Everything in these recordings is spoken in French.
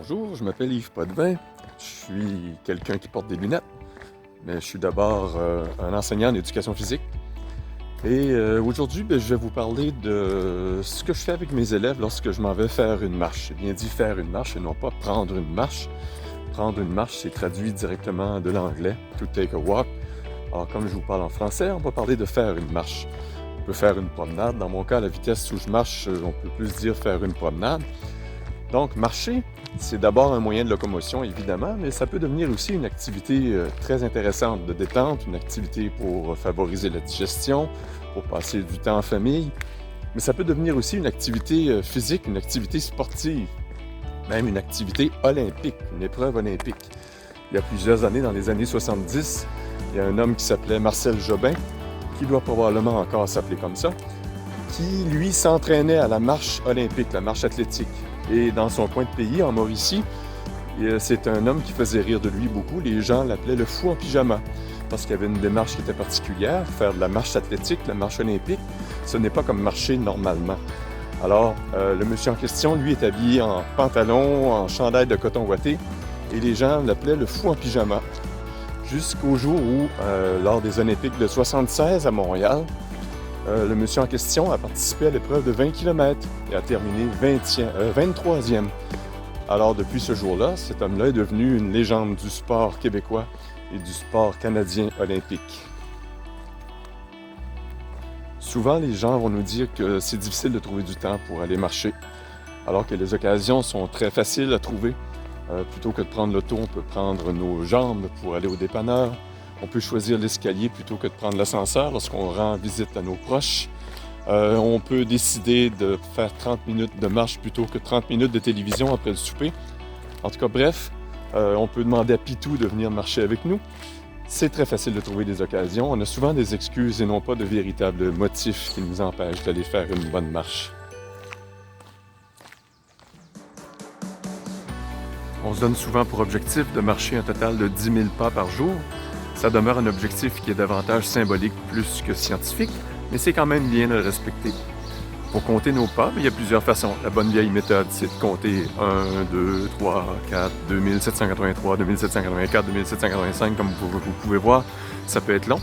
Bonjour, je m'appelle Yves Potvin. Je suis quelqu'un qui porte des lunettes, mais je suis d'abord un enseignant en éducation physique. Et aujourd'hui, je vais vous parler de ce que je fais avec mes élèves lorsque je m'en vais faire une marche. J'ai bien dit faire une marche et non pas prendre une marche. Prendre une marche, c'est traduit directement de l'anglais, to take a walk. Alors comme je vous parle en français, on va parler de faire une marche. On peut faire une promenade. Dans mon cas, à la vitesse où je marche, on peut plus dire faire une promenade. Donc, marcher, c'est d'abord un moyen de locomotion, évidemment, mais ça peut devenir aussi une activité très intéressante de détente, une activité pour favoriser la digestion, pour passer du temps en famille. Mais ça peut devenir aussi une activité physique, une activité sportive, même une activité olympique, une épreuve olympique. Il y a plusieurs années, dans les années 70, il y a un homme qui s'appelait Marcel Jobin, qui doit probablement encore s'appeler comme ça, qui, lui, s'entraînait à la marche olympique, la marche athlétique. Et dans son coin de pays, en Mauricie, c'est un homme qui faisait rire de lui beaucoup. Les gens l'appelaient le fou en pyjama parce qu'il y avait une démarche qui était particulière. Faire de la marche athlétique, la marche olympique, ce n'est pas comme marcher normalement. Alors, le monsieur en question, lui, est habillé en pantalon, en chandail de coton ouaté et les gens l'appelaient le fou en pyjama. Jusqu'au jour où, lors des Olympiques de 1976 à Montréal, le monsieur en question a participé à l'épreuve de 20 km et a terminé 23e. Alors depuis ce jour-là, cet homme-là est devenu une légende du sport québécois et du sport canadien olympique. Souvent, les gens vont nous dire que c'est difficile de trouver du temps pour aller marcher, alors que les occasions sont très faciles à trouver. Plutôt que de prendre l'auto, on peut prendre nos jambes pour aller au dépanneur. On peut choisir l'escalier plutôt que de prendre l'ascenseur lorsqu'on rend visite à nos proches. On peut décider de faire 30 minutes de marche plutôt que 30 minutes de télévision après le souper. En tout cas, bref, on peut demander à Pitou de venir marcher avec nous. C'est très facile de trouver des occasions. On a souvent des excuses et non pas de véritables motifs qui nous empêchent d'aller faire une bonne marche. On se donne souvent pour objectif de marcher un total de 10 000 pas par jour. Ça demeure un objectif qui est davantage symbolique plus que scientifique, mais c'est quand même bien de le respecter. Pour compter nos pas, il y a plusieurs façons. La bonne vieille méthode, c'est de compter 1, 2, 3, 4, 2783, 2784, 2785, comme vous pouvez voir. Ça peut être long.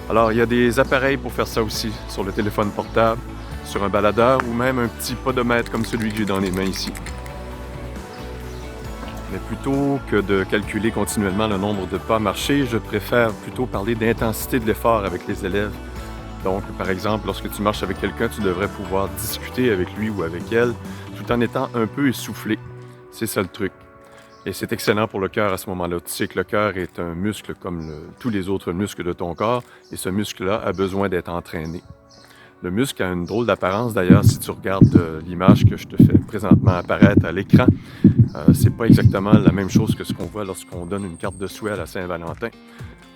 Alors, il y a des appareils pour faire ça aussi, sur le téléphone portable, sur un baladeur ou même un petit podomètre comme celui que j'ai dans les mains ici. Mais plutôt que de calculer continuellement le nombre de pas marchés, je préfère plutôt parler d'intensité de l'effort avec les élèves. Donc, par exemple, lorsque tu marches avec quelqu'un, tu devrais pouvoir discuter avec lui ou avec elle tout en étant un peu essoufflé. C'est ça le truc. Et c'est excellent pour le cœur à ce moment-là. Tu sais que le cœur est un muscle comme tous les autres muscles de ton corps et ce muscle-là a besoin d'être entraîné. Le muscle a une drôle d'apparence d'ailleurs si tu regardes l'image que je te fais présentement apparaître à l'écran. C'est pas exactement la même chose que ce qu'on voit lorsqu'on donne une carte de souhait à la Saint-Valentin.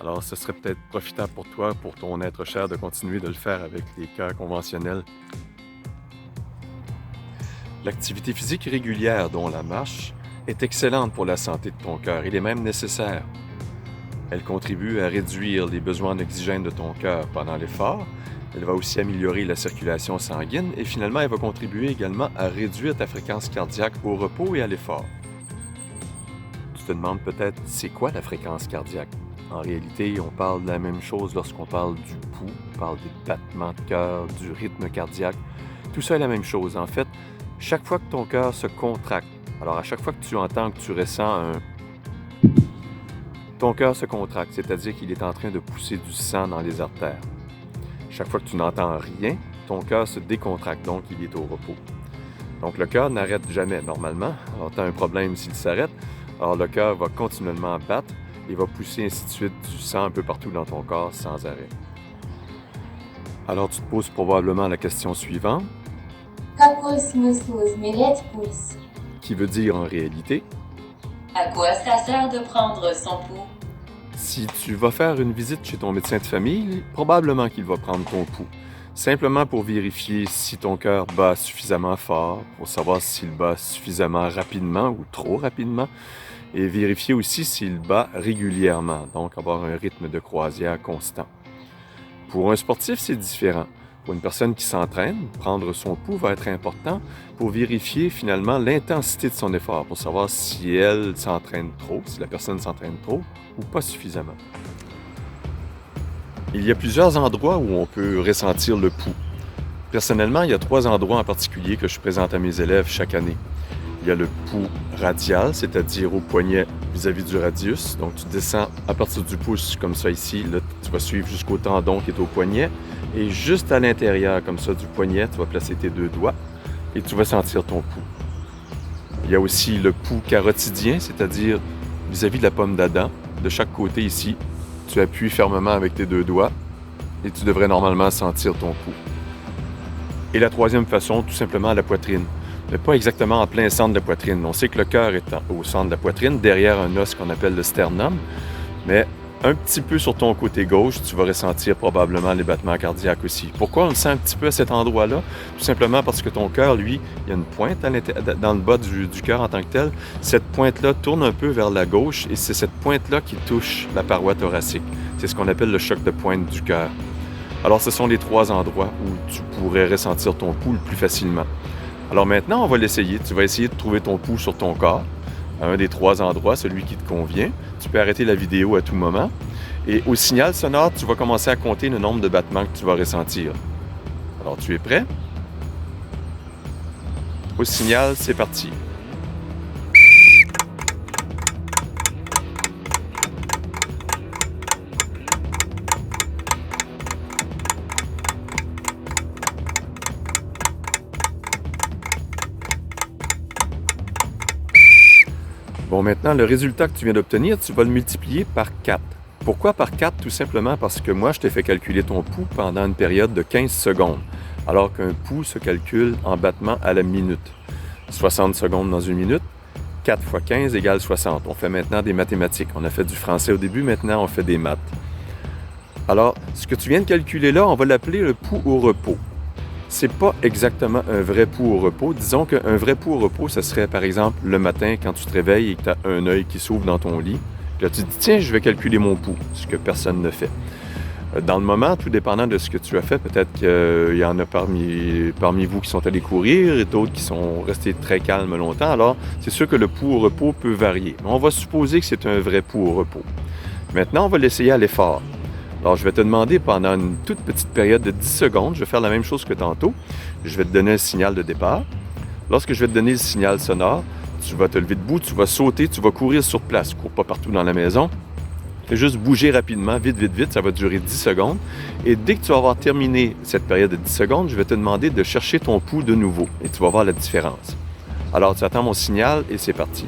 Alors, ce serait peut-être profitable pour toi, pour ton être cher, de continuer de le faire avec les cœurs conventionnels. L'activité physique régulière, dont la marche, est excellente pour la santé de ton cœur. Il est même nécessaire. Elle contribue à réduire les besoins d'oxygène de ton cœur pendant l'effort. Elle va aussi améliorer la circulation sanguine et finalement, elle va contribuer également à réduire ta fréquence cardiaque au repos et à l'effort. Tu te demandes peut-être, c'est quoi la fréquence cardiaque? En réalité, on parle de la même chose lorsqu'on parle du pouls, on parle des battements de cœur, du rythme cardiaque. Tout ça est la même chose. En fait, chaque fois que ton cœur se contracte, alors à chaque fois que tu entends que tu ressens ton cœur se contracte, c'est-à-dire qu'il est en train de pousser du sang dans les artères. Chaque fois que tu n'entends rien, ton cœur se décontracte, donc il est au repos. Donc le cœur n'arrête jamais normalement. Alors tu as un problème s'il s'arrête. Alors le cœur va continuellement battre et va pousser ainsi de suite du sang un peu partout dans ton corps sans arrêt. Alors tu te poses probablement la question suivante. Qui veut dire en réalité, à quoi ça sert de prendre son pouls? Si tu vas faire une visite chez ton médecin de famille, probablement qu'il va prendre ton pouls. Simplement pour vérifier si ton cœur bat suffisamment fort, pour savoir s'il bat suffisamment rapidement ou trop rapidement, et vérifier aussi s'il bat régulièrement, donc avoir un rythme de croisière constant. Pour un sportif, c'est différent. Pour une personne qui s'entraîne, prendre son pouls va être important pour vérifier finalement l'intensité de son effort, pour savoir si elle s'entraîne trop, si la personne s'entraîne trop ou pas suffisamment. Il y a plusieurs endroits où on peut ressentir le pouls. Personnellement, il y a 3 endroits en particulier que je présente à mes élèves chaque année. Il y a le pouls radial, c'est-à-dire au poignet vis-à-vis du radius. Donc, tu descends à partir du pouce, comme ça ici. Là, tu vas suivre jusqu'au tendon qui est au poignet. Et juste à l'intérieur, comme ça, du poignet, tu vas placer tes 2 doigts et tu vas sentir ton pouls. Il y a aussi le pouls carotidien, c'est-à-dire vis-à-vis de la pomme d'Adam. De chaque côté ici, tu appuies fermement avec tes 2 doigts et tu devrais normalement sentir ton pouls. Et la troisième façon, tout simplement la poitrine. Mais pas exactement en plein centre de la poitrine. On sait que le cœur est au centre de la poitrine, derrière un os qu'on appelle le sternum, mais un petit peu sur ton côté gauche, tu vas ressentir probablement les battements cardiaques aussi. Pourquoi on le sent un petit peu à cet endroit-là? Tout simplement parce que ton cœur, lui, il y a une pointe dans le bas du cœur en tant que tel. Cette pointe-là tourne un peu vers la gauche et c'est cette pointe-là qui touche la paroi thoracique. C'est ce qu'on appelle le choc de pointe du cœur. Alors, ce sont les 3 endroits où tu pourrais ressentir ton pouls le plus facilement. Alors maintenant, on va l'essayer. Tu vas essayer de trouver ton pouls sur ton corps, à un des 3 endroits, celui qui te convient. Tu peux arrêter la vidéo à tout moment. Et au signal sonore, tu vas commencer à compter le nombre de battements que tu vas ressentir. Alors, tu es prêt? Au signal, c'est parti. Bon, maintenant, le résultat que tu viens d'obtenir, tu vas le multiplier par 4. Pourquoi par 4? Tout simplement parce que moi, je t'ai fait calculer ton pouls pendant une période de 15 secondes, alors qu'un pouls se calcule en battements à la minute. 60 secondes dans une minute, 4 fois 15 égale 60. On fait maintenant des mathématiques. On a fait du français au début, maintenant on fait des maths. Alors, ce que tu viens de calculer là, on va l'appeler le pouls au repos. C'est pas exactement un vrai pouls au repos. Disons qu'un vrai pouls au repos, ce serait par exemple le matin quand tu te réveilles et que tu as un œil qui s'ouvre dans ton lit. Puis là, tu te dis, tiens, je vais calculer mon pouls, ce que personne ne fait. Dans le moment, tout dépendant de ce que tu as fait, peut-être qu'il y en a parmi vous qui sont allés courir et d'autres qui sont restés très calmes longtemps. Alors, c'est sûr que le pouls au repos peut varier. Mais on va supposer que c'est un vrai pouls au repos. Maintenant, on va l'essayer à l'effort. Alors, je vais te demander pendant une toute petite période de 10 secondes, je vais faire la même chose que tantôt. Je vais te donner un signal de départ. Lorsque je vais te donner le signal sonore, tu vas te lever debout, tu vas sauter, tu vas courir sur place. Cours pas partout dans la maison. Fais juste bouger rapidement, vite, vite, vite. Ça va durer 10 secondes. Et dès que tu vas avoir terminé cette période de 10 secondes, je vais te demander de chercher ton pouls de nouveau. Et tu vas voir la différence. Alors, tu attends mon signal et c'est parti.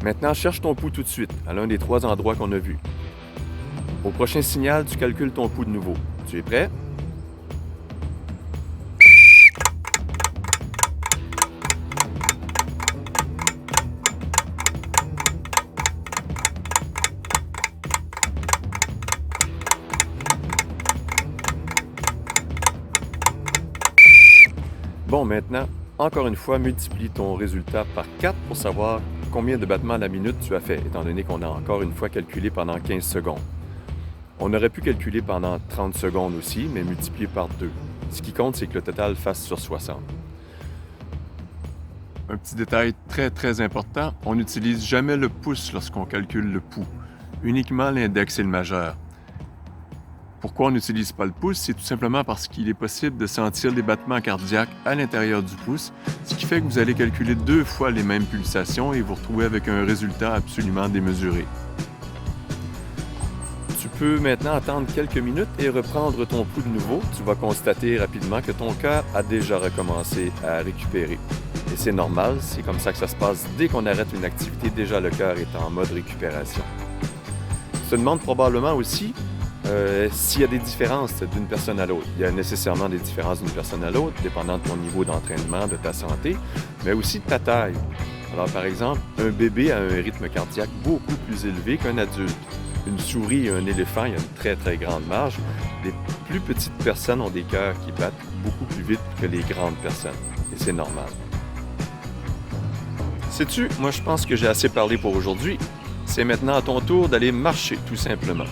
Maintenant, cherche ton pouls tout de suite, à l'un des 3 endroits qu'on a vus. Au prochain signal, tu calcules ton pouls de nouveau. Tu es prêt? Bon, maintenant, encore une fois, multiplie ton résultat par 4 pour savoir combien de battements à la minute tu as fait, étant donné qu'on a encore une fois calculé pendant 15 secondes. On aurait pu calculer pendant 30 secondes aussi, mais multiplié par 2. Ce qui compte, c'est que le total fasse sur 60. Un petit détail très très important, on n'utilise jamais le pouce lorsqu'on calcule le pouls, uniquement l'index et le majeur. Pourquoi on n'utilise pas le pouce? C'est tout simplement parce qu'il est possible de sentir des battements cardiaques à l'intérieur du pouce, ce qui fait que vous allez calculer 2 fois les mêmes pulsations et vous retrouver avec un résultat absolument démesuré. Tu peux maintenant attendre quelques minutes et reprendre ton pouls de nouveau. Tu vas constater rapidement que ton cœur a déjà recommencé à récupérer. Et c'est normal, c'est comme ça que ça se passe dès qu'on arrête une activité, déjà le cœur est en mode récupération. Tu te demandes probablement aussi s'il y a des différences d'une personne à l'autre. Il y a nécessairement des différences d'une personne à l'autre, dépendant de ton niveau d'entraînement, de ta santé, mais aussi de ta taille. Alors, par exemple, un bébé a un rythme cardiaque beaucoup plus élevé qu'un adulte. Une souris et un éléphant, il y a une très, très grande marge. Les plus petites personnes ont des cœurs qui battent beaucoup plus vite que les grandes personnes. Et c'est normal. Sais-tu, moi je pense que j'ai assez parlé pour aujourd'hui. C'est maintenant à ton tour d'aller marcher, tout simplement.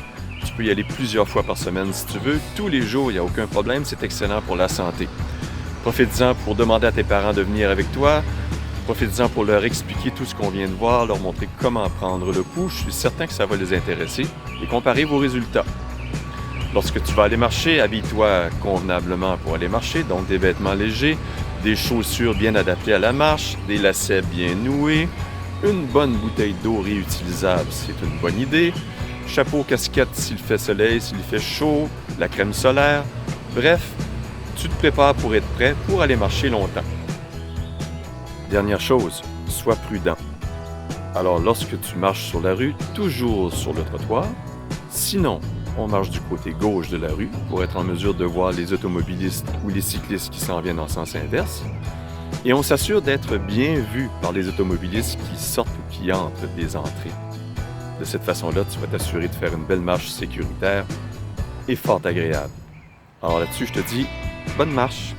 Tu peux y aller plusieurs fois par semaine si tu veux. Tous les jours, il n'y a aucun problème. C'est excellent pour la santé. Profites-en pour demander à tes parents de venir avec toi. Profites-en pour leur expliquer tout ce qu'on vient de voir, leur montrer comment prendre le pouls. Je suis certain que ça va les intéresser et comparer vos résultats. Lorsque tu vas aller marcher, habille-toi convenablement pour aller marcher, donc des vêtements légers, des chaussures bien adaptées à la marche, des lacets bien noués, une bonne bouteille d'eau réutilisable, c'est une bonne idée, chapeau, casquette s'il fait soleil, s'il fait chaud, la crème solaire, bref, tu te prépares pour être prêt pour aller marcher longtemps. Dernière chose, sois prudent. Alors lorsque tu marches sur la rue, toujours sur le trottoir, sinon, on marche du côté gauche de la rue pour être en mesure de voir les automobilistes ou les cyclistes qui s'en viennent en sens inverse. Et on s'assure d'être bien vu par les automobilistes qui sortent ou qui entrent des entrées. De cette façon-là, tu vas t'assurer de faire une belle marche sécuritaire et fort agréable. Alors là-dessus, je te dis, bonne marche!